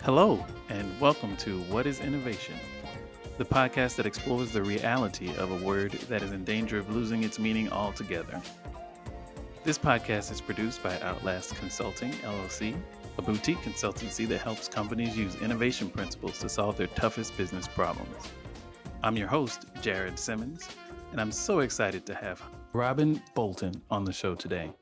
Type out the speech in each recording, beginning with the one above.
Hello, and welcome to What is Innovation, the podcast that explores the reality of a word that is in danger of losing its meaning altogether. This podcast is produced by OUTLAST Consulting, LLC, a boutique consultancy that helps companies use innovation principles to solve their toughest business problems. I'm your host, Jared Simmons, and I'm so excited to have Robyn Bolton on the show today.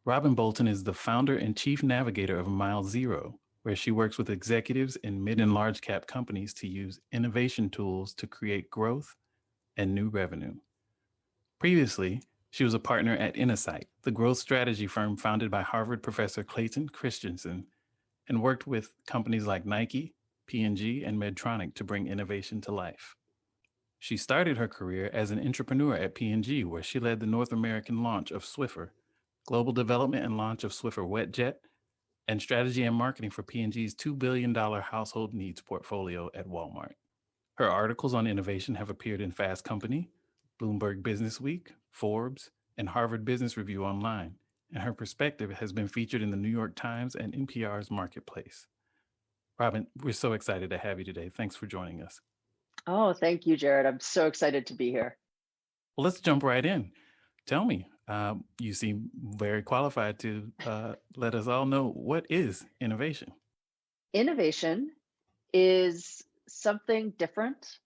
Robyn Bolton is the founder and Chief Navigator of MileZero, where she works with executives in mid and large cap companies to use innovation tools to create growth and new revenue. Previously, she was a partner at Innosight, the growth strategy firm founded by Harvard professor Clayton Christensen, and worked with companies like Nike, P&G, and Medtronic to bring innovation to life. She started her career as an intrapreneur at P&G, where she led the North American launch of Swiffer, global development and launch of Swiffer WetJet, and strategy and marketing for P&G's $2 billion household needs portfolio at Walmart. Her articles on innovation have appeared in Fast Company, Bloomberg Businessweek, Forbes, and Harvard Business Review Online, and her perspective has been featured in the New York Times and NPR's Marketplace. Robyn, we're so excited to have you today. Thanks for joining us. Oh, thank you, Jared. I'm so excited to be here. Well, let's jump right in. Tell me, you seem very qualified to let us all know, what is innovation? Innovation is something different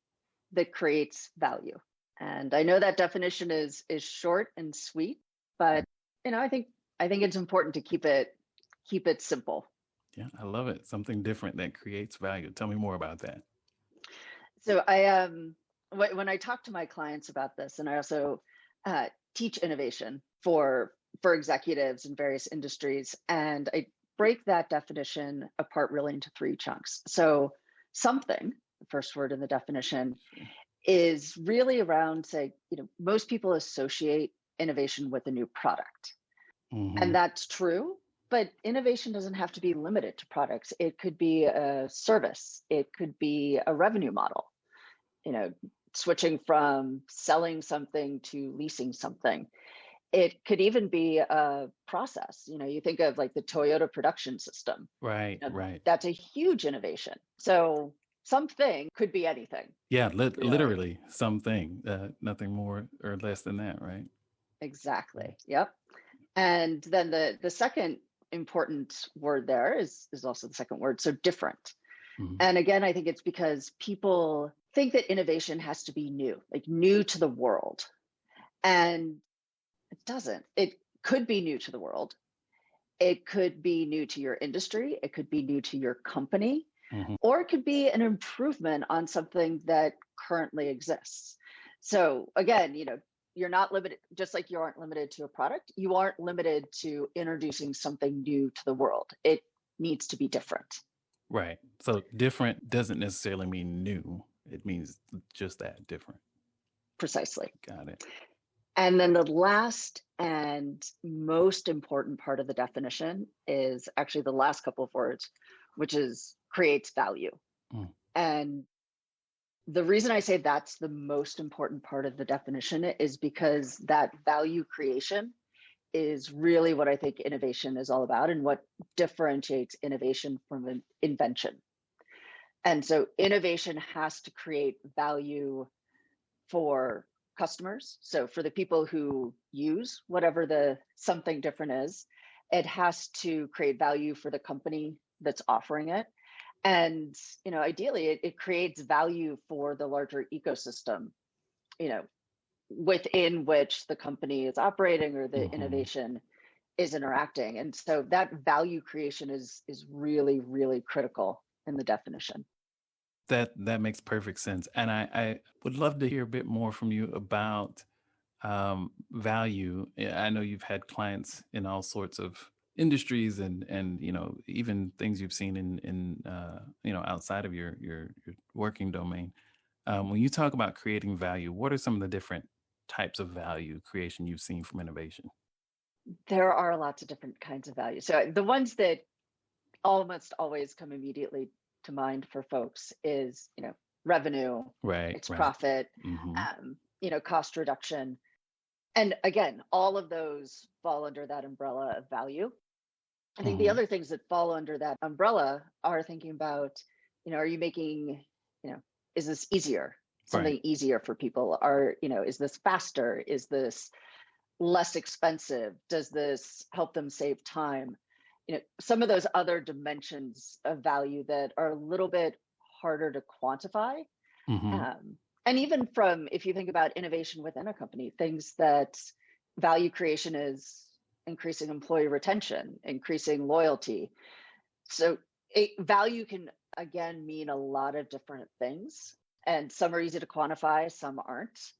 that creates value. And I know that definition is short and sweet, but I think it's important to keep it simple. Yeah, I love it. Something different that creates value. Tell me more about that. So when I talk to my clients about this, and I also teach innovation for executives in various industries, and I break that definition apart really into three chunks. So something, the first word in the definition, is really around, say, most people associate innovation with a new product. Mm-hmm. And that's true, but innovation doesn't have to be limited to products. It could be a service. It could be a revenue model, switching from selling something to leasing something. It could even be a process. You think of like the Toyota production system. Right, right. That's a huge innovation. So something could be anything. Yeah, literally something, nothing more or less than that, right? Exactly. Yep. And then the second important word there is also the second word. So different. Mm-hmm. And again, I think it's because people think that innovation has to be new, like new to the world. And it doesn't. It could be new to the world. It could be new to your industry. It could be new to your company. Mm-hmm. Or it could be an improvement on something that currently exists. So again, you're not limited, just like you aren't limited to a product, you aren't limited to introducing something new to the world. It needs to be different. Right. So different doesn't necessarily mean new. It means just that, different. Precisely. Got it. And then the last and most important part of the definition is actually the last couple of words, which is creates value. Mm. And the reason I say that's the most important part of the definition is because that value creation is really what I think innovation is all about and what differentiates innovation from an invention. And so innovation has to create value for customers. So for the people who use whatever the something different is, it has to create value for the company that's offering it. And, ideally it creates value for the larger ecosystem, within which the company is operating or the mm-hmm. innovation is interacting. And so that value creation is really, really critical in the definition. That makes perfect sense. And I would love to hear a bit more from you about value. I know you've had clients in all sorts of industries and even things you've seen in outside of your working domain. When you talk about creating value, what are some of the different types of value creation you've seen from innovation? There are lots of different kinds of value. So the ones that almost always come immediately to mind for folks is, revenue, right? It's right. Profit, mm-hmm. Cost reduction. And again, all of those fall under that umbrella of value. I think the other things that fall under that umbrella are thinking about, are you making, is this easier? Something easier for people? Is this faster? Is this less expensive? Does this help them save time? Some of those other dimensions of value that are a little bit harder to quantify. And even if you think about innovation within a company, things that value creation is increasing employee retention, increasing loyalty. So value can, again, mean a lot of different things. And some are easy to quantify, some aren't.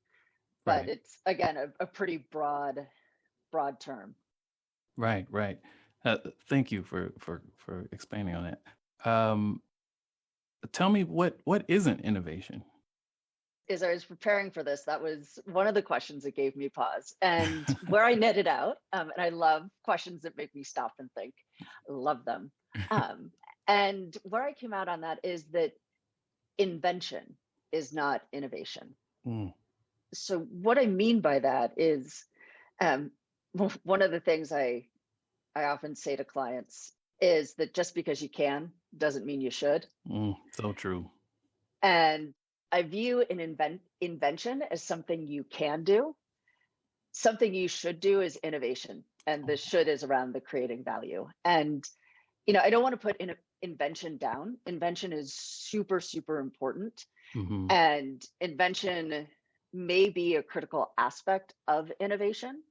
But it's, again, a pretty broad term. Right. Thank you for expanding on that. Tell me what isn't innovation? As I was preparing for this, that was one of the questions that gave me pause. And where I netted out, and I love questions that make me stop and think. I love them. And where I came out on that is that invention is not innovation. So what I mean by that is, one of the things I often say to clients is that just because you can doesn't mean you should. So true. And I view an invention as something you can do. Something you should do is innovation. And the should is around the creating value. And, I don't want to put invention down. Invention is super, super important. And invention may be a critical aspect of innovation.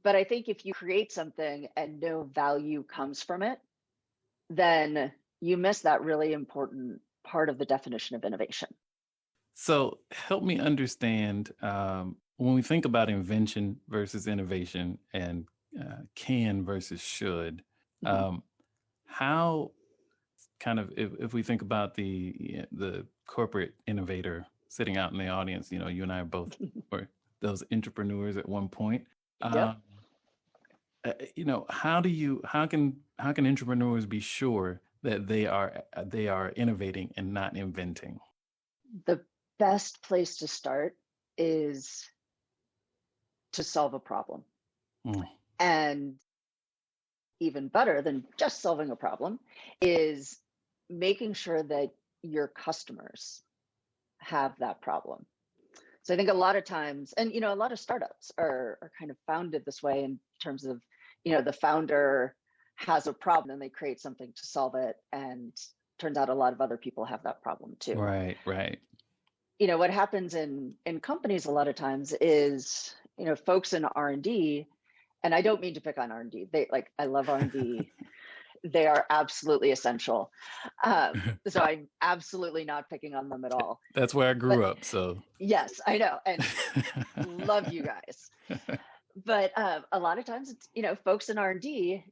But I think if you create something and no value comes from it, then you miss that really important part of the definition of innovation. So help me understand, when we think about invention versus innovation and can versus should, how kind of, if we think about the corporate innovator sitting out in the audience, you and I are both were those entrepreneurs at one point. How can entrepreneurs be sure that they are innovating and not inventing? The best place to start is to solve a problem. And even better than just solving a problem is making sure that your customers have that problem. So I think a lot of times, and a lot of startups are kind of founded this way in terms of, the founder has a problem and they create something to solve it, and turns out a lot of other people have that problem too. Right. What happens in companies a lot of times is, folks in R&D, and I don't mean to pick on R&D. I love R&D. They are absolutely essential. So I'm absolutely not picking on them at all. That's where I grew up. So yes, I know. And love you guys. But a lot of times it's, folks in R&D,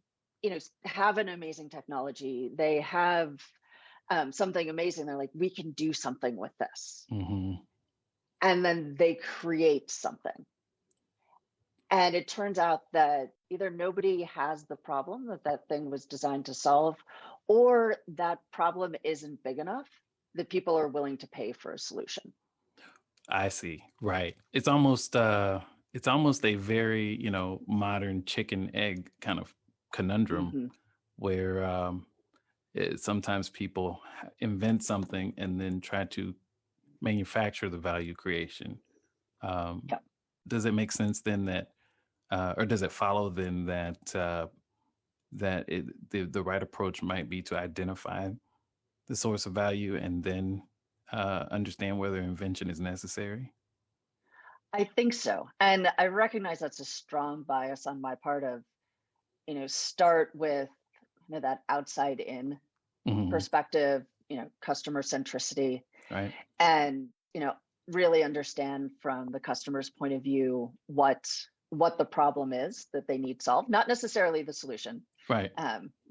have an amazing technology. They have something amazing. They're like, we can do something with this. And then they create something. And it turns out that either nobody has the problem that thing was designed to solve, or that problem isn't big enough that people are willing to pay for a solution. I see. Right. It's almost a very, modern chicken egg kind of conundrum where sometimes people invent something and then try to manufacture the value creation. Does it make sense then that, or does it follow then that the right approach might be to identify the source of value and then understand whether invention is necessary? I think so. And I recognize that's a strong bias on my part of, start with that outside in perspective, customer centricity. Right. And, really understand from the customer's point of view what the problem is that they need solved, not necessarily the solution. Right.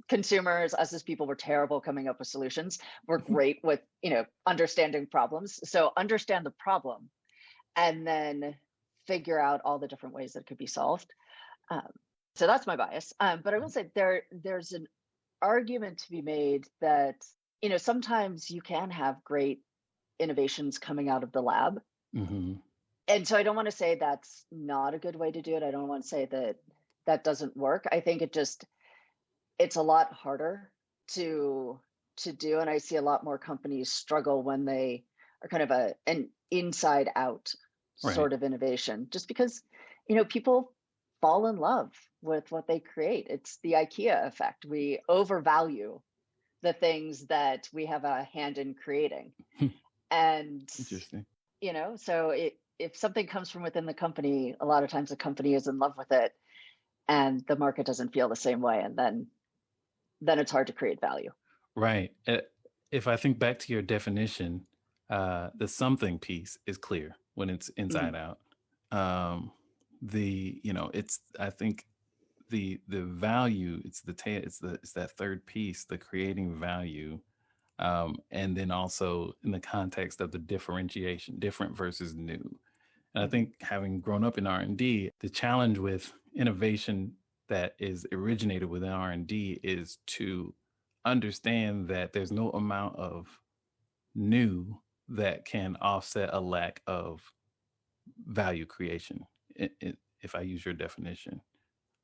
Consumers, us as people, were terrible coming up with solutions. We're great with, understanding problems. So understand the problem and then figure out all the different ways that it could be solved. So that's my bias. But I will say there's an argument to be made that, sometimes you can have great innovations coming out of the lab. And so I don't want to say that's not a good way to do it. I don't want to say that doesn't work. I think it's a lot harder to do. And I see a lot more companies struggle when they are kind of an inside out sort of innovation, just because, people fall in love with what they create. It's the IKEA effect. We overvalue the things that we have a hand in creating. And, Interesting. So if something comes from within the company, a lot of times the company is in love with it and the market doesn't feel the same way. And then it's hard to create value. Right. If I think back to your definition, the something piece is clear when it's inside out. It's, I think the value, it's that third piece, the creating value. And then also in the context of the differentiation, different versus new. And I think having grown up in R&D, the challenge with innovation that is originated within R&D is to understand that there's no amount of new that can offset a lack of value creation, if I use your definition.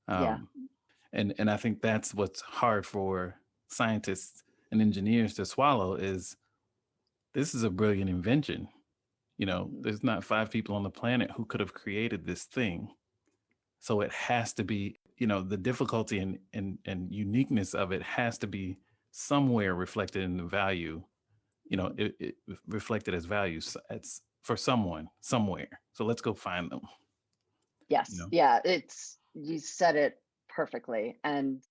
And I think that's what's hard for scientists and engineers to swallow is this is a brilliant invention. There's not 5 people on the planet who could have created this thing. So it has to be, the difficulty and uniqueness of it has to be somewhere reflected in the value, it reflected as values. It's for someone, somewhere. So let's go find them. Yes. Yeah. You said it perfectly. And,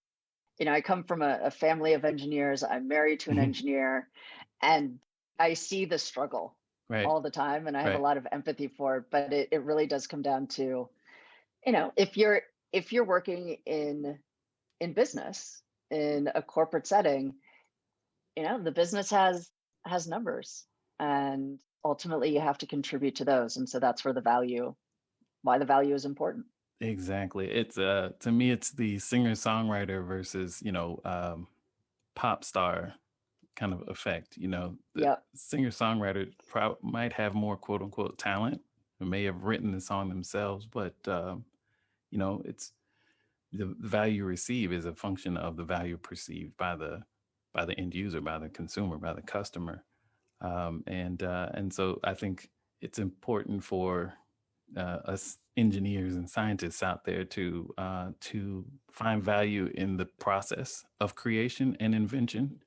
I come from a family of engineers. I'm married to an engineer, and I see the struggle all the time. And I have a lot of empathy for it, but it really does come down to, if you're working in business, in a corporate setting, the business has numbers, and ultimately you have to contribute to those. And so that's why the value is important. Exactly. It's to me, it's the singer-songwriter versus, pop star kind of effect. The singer-songwriter might have more quote unquote talent, or may have written the song themselves, but it's the value you receive is a function of the value perceived by the end user, by the consumer, by the customer. And so I think it's important for us engineers and scientists out there to find value in the process of creation and invention,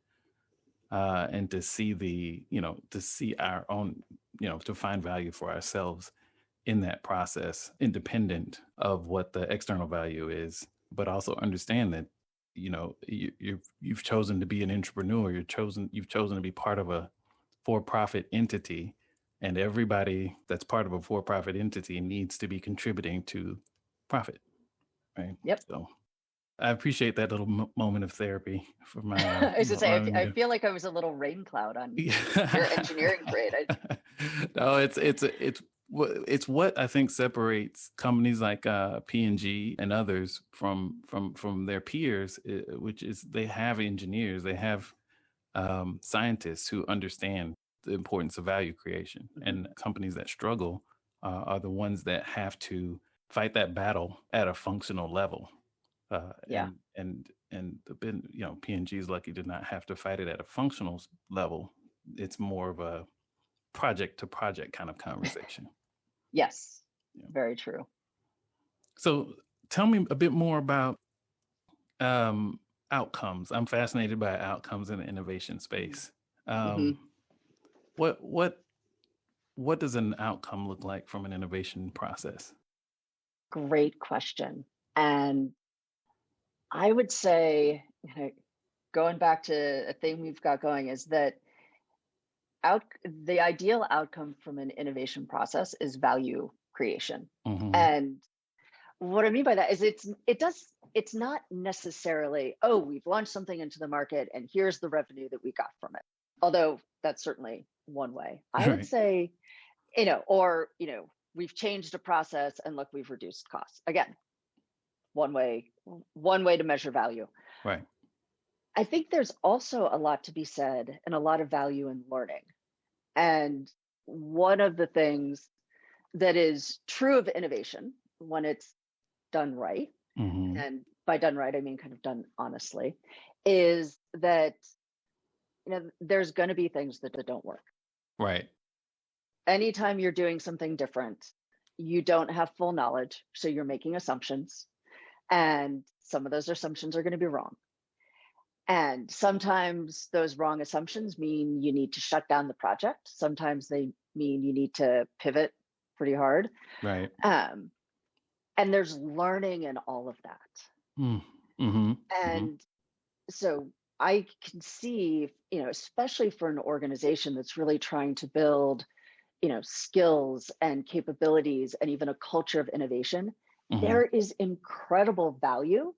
and to see our own, to find value for ourselves in that process, independent of what the external value is, but also understand that, you've chosen to be an entrepreneur. You've chosen to be part of a for-profit entity. And everybody that's part of a for-profit entity needs to be contributing to profit, right? Yep. So I appreciate that little moment of therapy for my. I was to say, I feel like I was a little rain cloud on your engineering grade. No, it's what I think separates companies like P&G and others from their peers, which is they have engineers, they have scientists who understand the importance of value creation. And companies that struggle are the ones that have to fight that battle at a functional level. And P&G is lucky to not have to fight it at a functional level. It's more of a project to project kind of conversation. Yes, very true. So tell me a bit more about outcomes. I'm fascinated by outcomes in the innovation space. What does an outcome look like from an innovation process? Great question. And I would say, going back to a thing we've got going, is that the ideal outcome from an innovation process is value creation. And what I mean by that is it's not necessarily, oh, we've launched something into the market and here's the revenue that we got from it. Although that's certainly one way. I would say, we've changed a process and look, we've reduced costs. Again, one way to measure value. Right. I think there's also a lot to be said and a lot of value in learning. And one of the things that is true of innovation when it's done right, and by done right, I mean kind of done honestly, is that, there's going to be things that don't work. Right. Anytime you're doing something different, you don't have full knowledge. So you're making assumptions. And some of those assumptions are going to be wrong. And sometimes those wrong assumptions mean you need to shut down the project. Sometimes they mean you need to pivot pretty hard. Right. And there's learning in all of that. And so I can see, especially for an organization that's really trying to build, skills and capabilities and even a culture of innovation, there is incredible value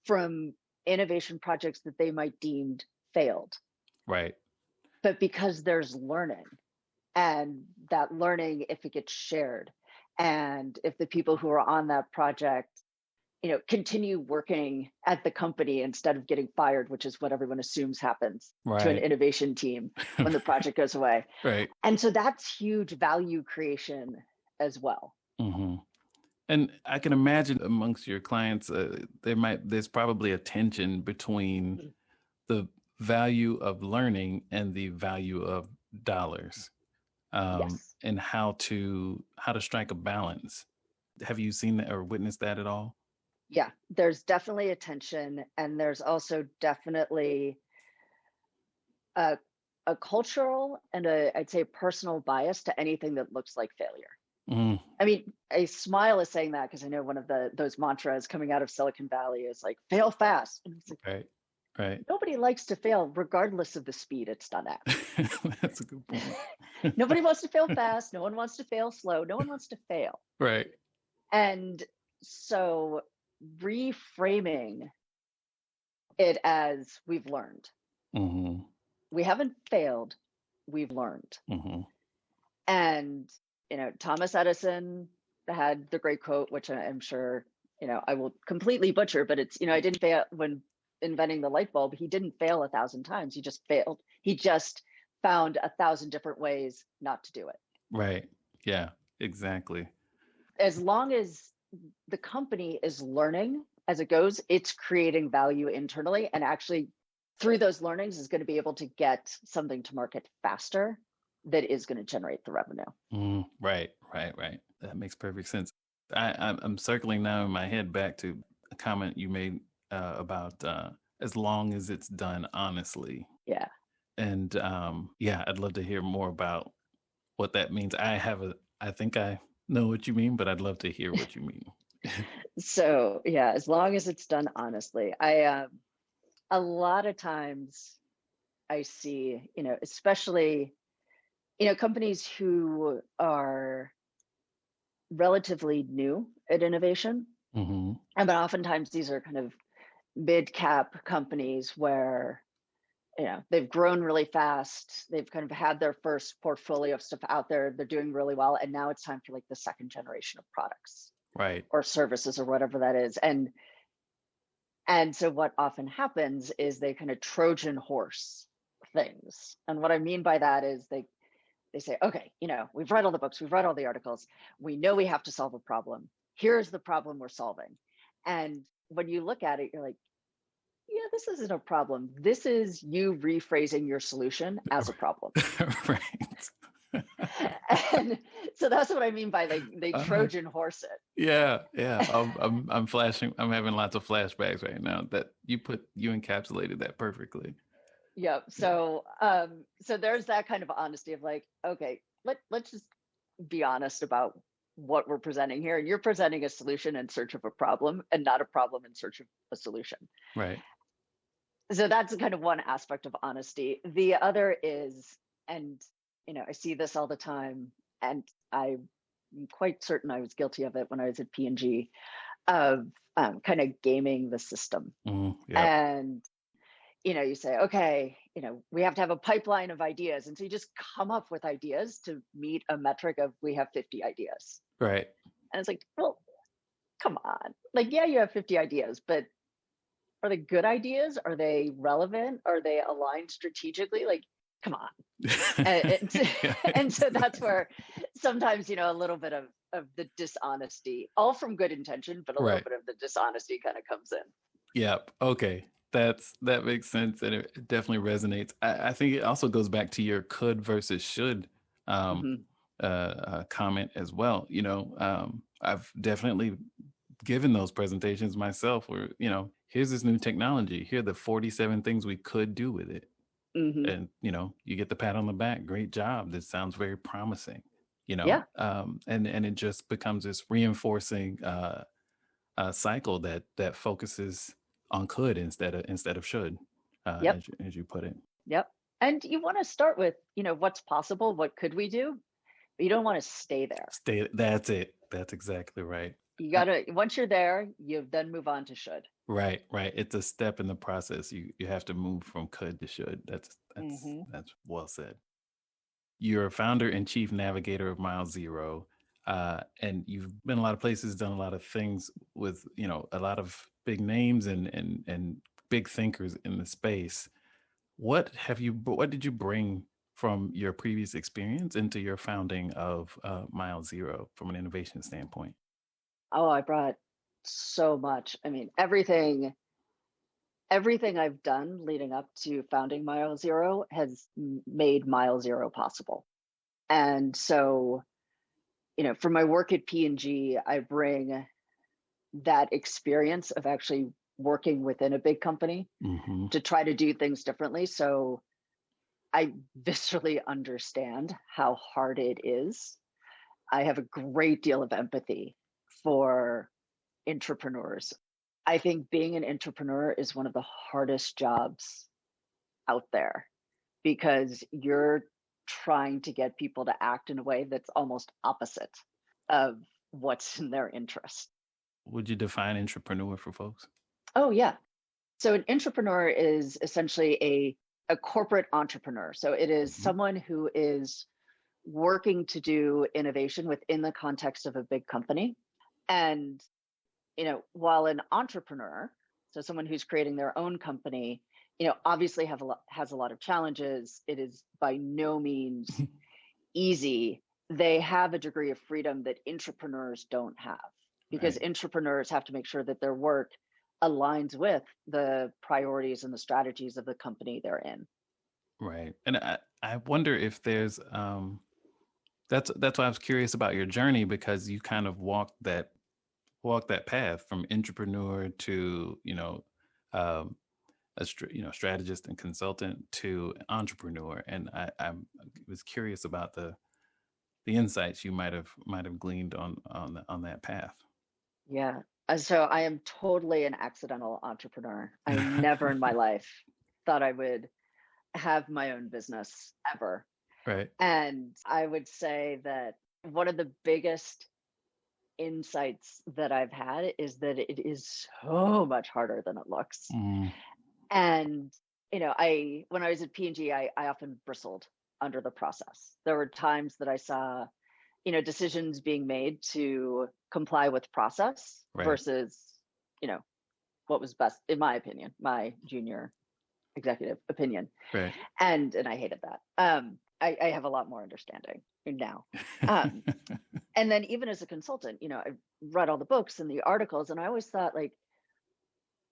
from innovation projects that they might deemed failed. Right. But because there's learning, and that learning, if it gets shared, and if the people who are on that project, continue working at the company instead of getting fired, which is what everyone assumes happens to an innovation team when the project goes away. Right. And so that's huge value creation as well. And I can imagine amongst your clients, there's probably a tension between the value of learning and the value of dollars, and how to strike a balance. Have you seen that or witnessed that at all? Yeah, there's definitely a tension, and there's also definitely a cultural and I'd say personal bias to anything that looks like failure. I mean, I smile as saying that because I know one of those mantras coming out of Silicon Valley is like, fail fast. And it's like, right. Nobody likes to fail regardless of the speed it's done at. That's a good point. Nobody wants to fail fast. No one wants to fail slow. No one wants to fail. Right. And so reframing it as we've learned. We haven't failed. We've learned. And Thomas Edison had the great quote, which I'm sure, I will completely butcher, but it's, I didn't fail when inventing the light bulb. He didn't fail 1,000 times. He just failed. He just found 1,000 different ways not to do it. Right. Yeah, exactly. As long as the company is learning as it goes, it's creating value internally, and actually through those learnings is going to be able to get something to market faster that is going to generate the revenue. Right. That makes perfect sense. I'm circling now in my head back to a comment you made about as long as it's done honestly. Yeah. And I'd love to hear more about what that means. I think I know what you mean, but I'd love to hear what you mean. So yeah, as long as it's done honestly. A lot of times I see, especially, companies who are relatively new at innovation. But oftentimes these are kind of mid-cap companies where, they've grown really fast. They've kind of had their first portfolio of stuff out there. They're doing really well. And now it's time for like the second generation of products. Right. Or services or whatever that is. And so what often happens is they kind of Trojan horse things. And what I mean by that is they say, okay, we've read all the books, we've read all the articles, we know we have to solve a problem. Here's the problem we're solving. And when you look at it, you're like, yeah, this isn't a problem. This is you rephrasing your solution as a problem. Right. And so that's what I mean by they Trojan horse it. Yeah. I'm flashing. I'm having lots of flashbacks right now that you encapsulated that perfectly. Yeah. So so there's that kind of honesty of like, okay, let's just be honest about what we're presenting here. And you're presenting a solution in search of a problem and not a problem in search of a solution. Right. So that's kind of one aspect of honesty. The other is, and I see this all the time, and I'm quite certain I was guilty of it when I was at P&G, of kind of gaming the system. And, you say, okay, we have to have a pipeline of ideas. And so you just come up with ideas to meet a metric of we have 50 ideas. Right. And it's like, well, come on. Like, yeah, you have 50 ideas, but are they good ideas? Are they relevant? Are they aligned strategically? Like, come on. And so that's where sometimes, a little bit of the dishonesty, all from good intention, but a little bit of the dishonesty kind of comes in. Yep. Okay. That makes sense, and it definitely resonates. I think it also goes back to your could versus should um, Hmm. comment as well. I've definitely given those presentations myself where, here's this new technology. Here are the 47 things we could do with it. Hmm. And, you get the pat on the back. Great job. This sounds very promising, Yeah. and it just becomes this reinforcing cycle that focuses on could instead of should, Yep. as you put it. Yep. And you want to start with, what's possible? What could we do? But you don't want to stay there. That's it. That's exactly right. You got to, once you're there, you then move on to should. Right. It's a step in the process. You have to move from could to should. That's well said. You're a founder and chief navigator of MileZero, and you've been a lot of places, done a lot of things with a lot of big names and big thinkers in the space. What did you bring from your previous experience into your founding of MileZero from an innovation standpoint? Oh, I brought so much. I mean, everything I've done leading up to founding MileZero has made MileZero possible. And so, for my work at P&G, I bring that experience of actually working within a big company to try to do things differently. So I viscerally understand how hard it is. I have a great deal of empathy for entrepreneurs. I think being an entrepreneur is one of the hardest jobs out there because you're trying to get people to act in a way that's almost opposite of what's in their interest. Would you define entrepreneur for folks? Oh, yeah. So an entrepreneur is essentially a corporate entrepreneur. So it is someone who is working to do innovation within the context of a big company. And, while an entrepreneur, so someone who's creating their own company, obviously has a lot of challenges. It is by no means easy. They have a degree of freedom that entrepreneurs don't have because entrepreneurs have to make sure that their work aligns with the priorities and the strategies of the company they're in. Right. And I wonder if there's that's why I was curious about your journey, because you kind of walked that path from entrepreneur to strategist and consultant to entrepreneur, and I was curious about the insights you might have gleaned on that path. Yeah. So I am totally an accidental entrepreneur. I never in my life thought I would have my own business ever. Right. And I would say that one of the biggest insights that I've had is that it is so much harder than it looks. And, when I was at P&G, I often bristled under the process. There were times that I saw, decisions being made to comply with process versus, what was best, in my opinion, my junior executive opinion. Right. And I hated that. I have a lot more understanding now. And then even as a consultant, I read all the books and the articles, and I always thought, like,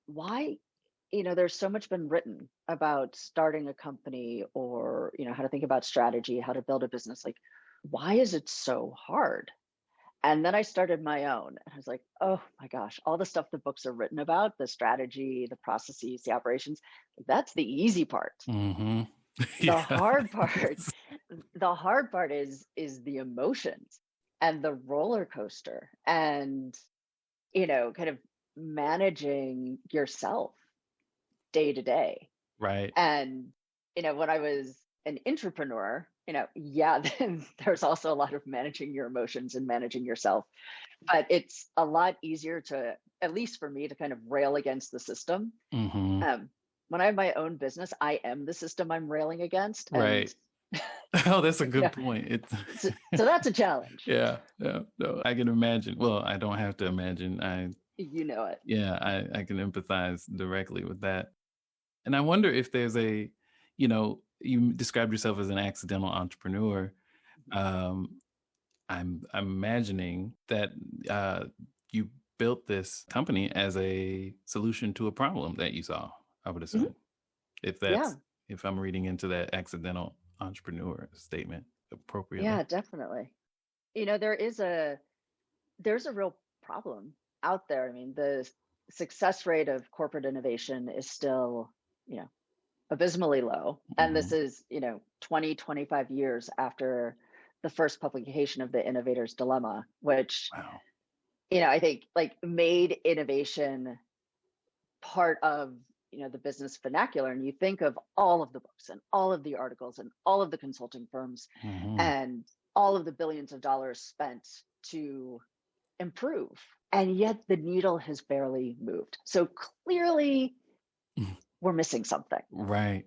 why, there's so much been written about starting a company or, how to think about strategy, how to build a business. Like, why is it so hard? And then I started my own. And I was like, oh my gosh, all the stuff the books are written about, the strategy, the processes, the operations, that's the easy part. The hard part is the emotions and the roller coaster and, kind of managing yourself day to day. Right. And, when I was an intrapreneur, then there's also a lot of managing your emotions and managing yourself. But it's a lot easier to, at least for me, to kind of rail against the system. When I have my own business, I am the system I'm railing against. Right. Oh, that's a good point. So that's a challenge. Yeah. No, I can imagine. Well, I don't have to imagine. You know it. Yeah, I can empathize directly with that. And I wonder if there's you described yourself as an accidental entrepreneur. I'm imagining that you built this company as a solution to a problem that you saw, I would assume. Yeah. If I'm reading into that accidental entrepreneur statement appropriately. Yeah, definitely. There's a real problem out there. I mean, the success rate of corporate innovation is still, abysmally low. And this is, 20, 25 years after the first publication of the Innovator's Dilemma, which, Wow. I think like made innovation part of, the business vernacular. And you think of all of the books and all of the articles and all of the consulting firms and all of the billions of dollars spent to improve. And yet the needle has barely moved. So clearly we're missing something. Right.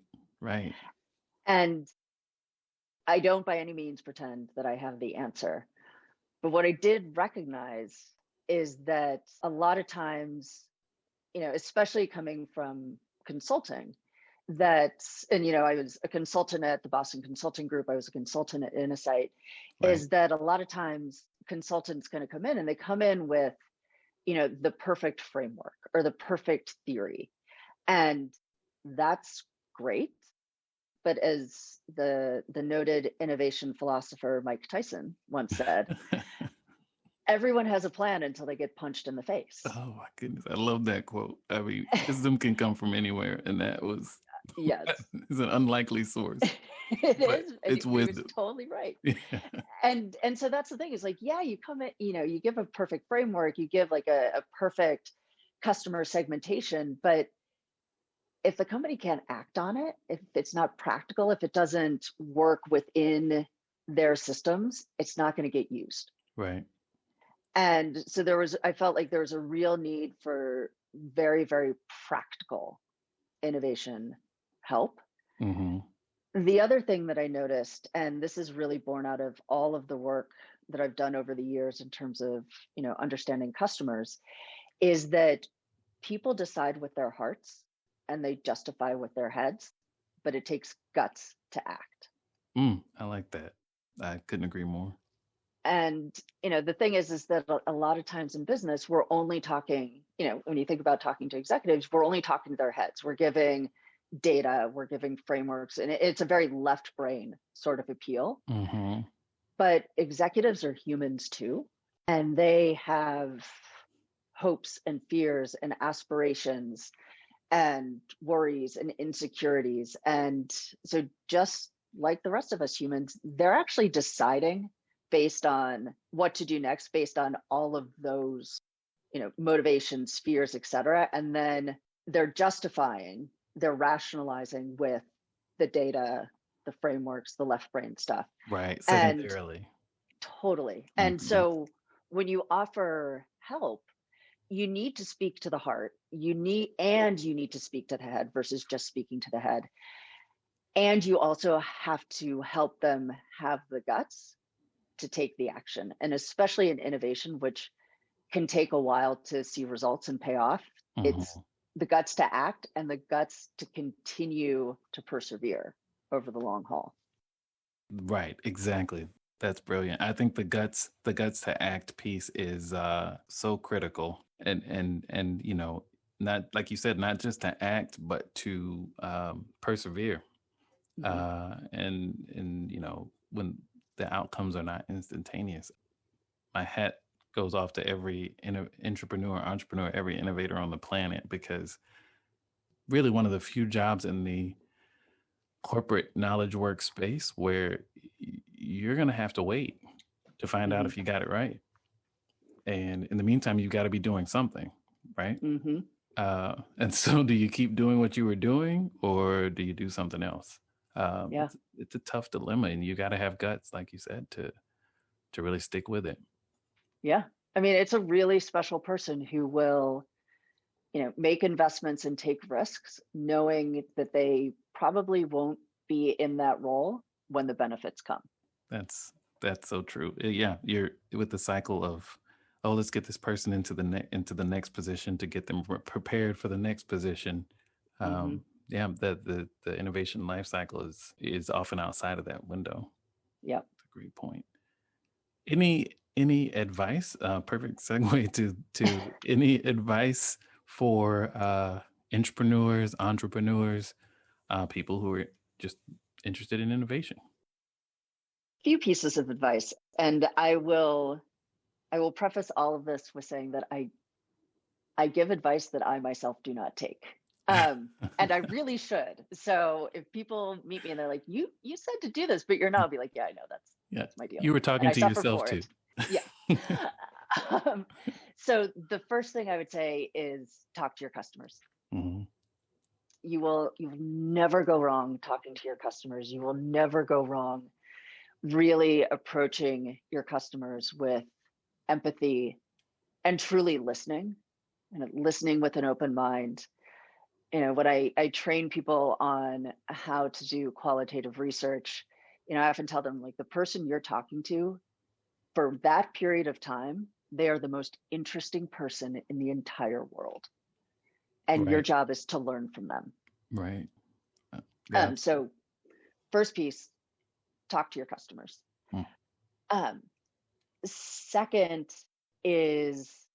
And I don't by any means pretend that I have the answer. But what I did recognize is that a lot of times, especially coming from consulting, I was a consultant at the Boston Consulting Group, I was a consultant at Innosight, is that a lot of times consultants going to come in and they come in with, the perfect framework or the perfect theory. And that's great. But as the noted innovation philosopher Mike Tyson once said, everyone has a plan until they get punched in the face. Oh my goodness. I love that quote. I mean, wisdom can come from anywhere. And that was yes. It's an unlikely source. It's wisdom. He was totally right. And so that's the thing is like, yeah, you come in, you give a perfect framework, you give like a perfect customer segmentation, but if the company can't act on it, if it's not practical, if it doesn't work within their systems, it's not going to get used. Right. And so I felt like there was a real need for very, very practical innovation help. The other thing that I noticed, and this is really born out of all of the work that I've done over the years in terms of, understanding customers, is that people decide with their hearts and they justify with their heads, but it takes guts to act. I like that. I couldn't agree more. And, the thing is that a lot of times in business, we're only talking, when you think about talking to executives, we're only talking to their heads. We're giving data, we're giving frameworks, and it's a very left brain sort of appeal. But executives are humans too, and they have hopes and fears and aspirations and worries and insecurities. And so just like the rest of us humans, they're actually deciding based on what to do next, based on all of those, motivations, fears, et cetera. And then they're justifying, they're rationalizing with the data, the frameworks, the left brain stuff. Right. Secondarily. Totally. And so when you offer help, you need to speak to the heart. You need to speak to the head versus just speaking to the head. And you also have to help them have the guts to take the action. And especially in innovation, which can take a while to see results and pay off, it's the guts to act and the guts to continue to persevere over the long haul. Right, exactly. That's brilliant. I think the guts to act piece is so critical. And not like you said, not just to act, but to persevere. And when the outcomes are not instantaneous, my hat goes off to every entrepreneur, every innovator on the planet, because really one of the few jobs in the corporate knowledge workspace where you're going to have to wait to find out if you got it right. And in the meantime, you got to be doing something, right? And so do you keep doing what you were doing, or do you do something else? It's a tough dilemma, and you got to have guts, like you said, to really stick with it. Yeah. I mean, it's a really special person who will, make investments and take risks, knowing that they probably won't be in that role when the benefits come. That's so true. Yeah. You're with the cycle of, oh, let's get this person into the next position to get them prepared for the next position. Yeah, the innovation life cycle is often outside of that window. Yeah, that's a great point. any advice? Perfect segue to any advice for entrepreneurs, people who are just interested in innovation? Few pieces of advice, and I will preface all of this with saying that I give advice that I myself do not take. And I really should. So if people meet me and they're like, you said to do this, but you're not, I'll be like, yeah, I know, that's my deal. You were talking to yourself too. Yeah. So the first thing I would say is talk to your customers. Mm-hmm. You will never go wrong talking to your customers. You will never go wrong really approaching your customers with empathy and truly listening, and listening with an open mind. When I train people on how to do qualitative research, I often tell them, like, the person you're talking to for that period of time, they are the most interesting person in the entire world. And your job is to learn from them. Right. So first piece, talk to your customers. Second is,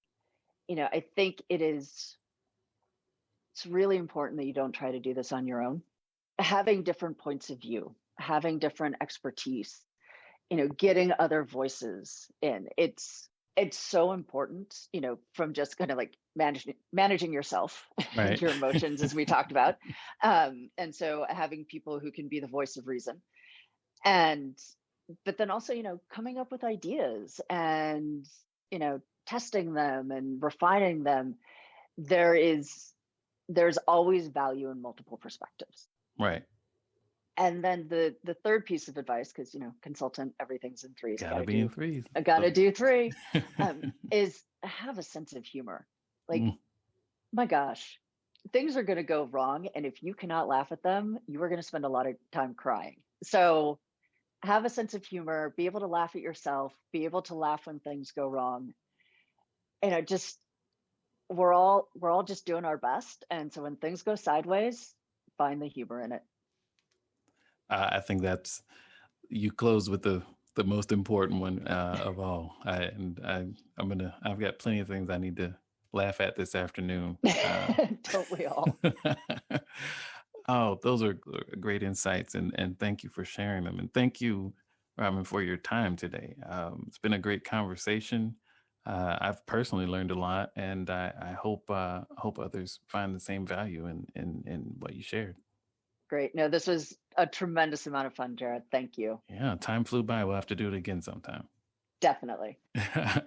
I think it's really important that you don't try to do this on your own. Having different points of view, having different expertise, getting other voices in. It's so important, from just kind of like managing yourself and your emotions, as we talked about. And so having people who can be the voice of reason, but then also, coming up with ideas and, testing them and refining them. There's always value in multiple perspectives. Right. And then the third piece of advice, because, consultant, everything's in threes. Gotta be in threes. I gotta do three, is have a sense of humor. Like, my gosh, things are going to go wrong. And if you cannot laugh at them, you are going to spend a lot of time crying. So have a sense of humor, be able to laugh at yourself, be able to laugh when things go wrong. We're all just doing our best. And so when things go sideways, find the humor in it. I think you close with the most important one of all. I've got plenty of things I need to laugh at this afternoon. Don't we all? Oh, those are great insights, and thank you for sharing them. And thank you, Robyn, for your time today. It's been a great conversation. I've personally learned a lot, and I hope others find the same value in what you shared. Great. No, this was a tremendous amount of fun, Jared. Thank you. Yeah, time flew by. We'll have to do it again sometime. Definitely.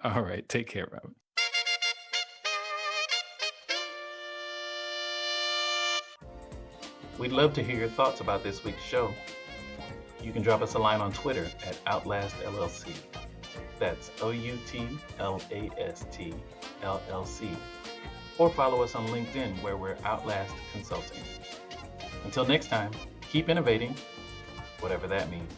All right. Take care, Robyn. We'd love to hear your thoughts about this week's show. You can drop us a line on Twitter at OUTLAST LLC. That's OUTLAST LLC. Or follow us on LinkedIn, where we're OUTLAST Consulting. Until next time, keep innovating, whatever that means.